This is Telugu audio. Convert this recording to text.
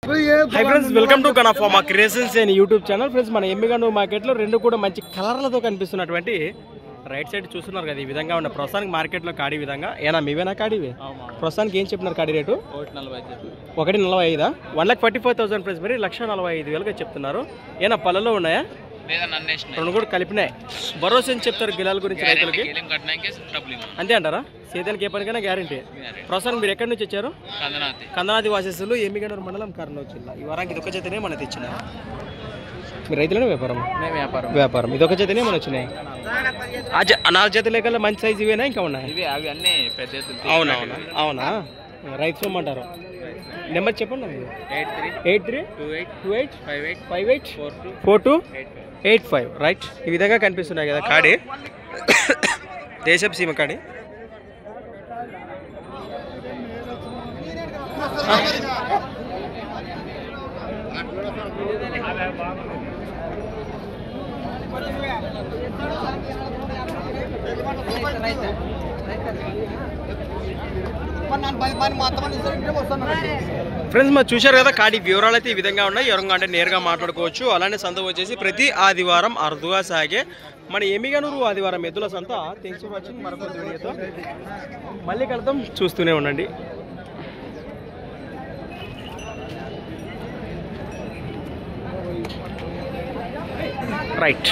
హై ఫ్రెండ్స్, వెల్కమ్ టు కనఫార్మా creations and YouTube channel. Friends, మన ఎమ్మిగనూరు మార్కెట్లో రెండు కూడా మంచి కలర్లతో కనిపిస్తున్నటువంటి రైట్ సైడ్ చూస్తున్నారు కదా, ఈ విధంగా ఉన్న ప్రస్తుతానికి మార్కెట్లో కాడి విధంగా. ఏనా మీవేనా కాడివి? ప్రస్తుతానికి ఏం చెప్పినారు కాడి రేటు? 1,45,000. 1,44,000 ప్రైస్ మరి 1,45,000 చెప్తున్నారు. ఏనా పళ్ళలో ఉన్నాయా? రెండు కూడా కలిపినాయి. భరోసా ఏం చెప్తారు గిలాల గురించి రైతులకి? అంతే అంటారా? సేద్యానికి ఏ పనికైనా గ్యారంటీ. ప్రస్తుతానికి మీరు ఎక్కడి నుంచి వచ్చారు? కందనాది వాసేసులు, ఎమ్మిగనూరు మండలం, కర్నూలు జిల్లా. ఈ వారానికి ఇదొక చేతనే మన తెచ్చినాయి. మీరు రైతులనే వ్యాపారం? వ్యాపారం. ఇదొక చేతనే మన వచ్చినాయి. 4 జతలే కల్లా మంచి సైజు ఇవేనా ఇంకా ఉన్నాయి? అవునవునా? అవునా? రైతు సొమ్ము అంటారు. నెంబర్ చెప్పండి. 832858584285. రైట్, ఈ విధంగా కనిపిస్తున్నాయి కదా కాడి, దేశపు సీమ కాడి. ఫ్రెండ్స్, మరి చూశారు కదా కాడి వివరాలు అయితే ఈ విధంగా ఉన్నాయి. ఎవరంగా అంటే నేరుగా మాట్లాడుకోవచ్చు. అలానే సంత వచ్చేసి ప్రతి ఆదివారం అరుదుగా సాగే మన ఎమ్మిగనూరు ఆదివారం ఎద్దుల సంత. Thanks for watching. మరొక వీడియోతో మళ్ళీ కలుద్దాం, చూస్తూనే ఉండండి. రైట్.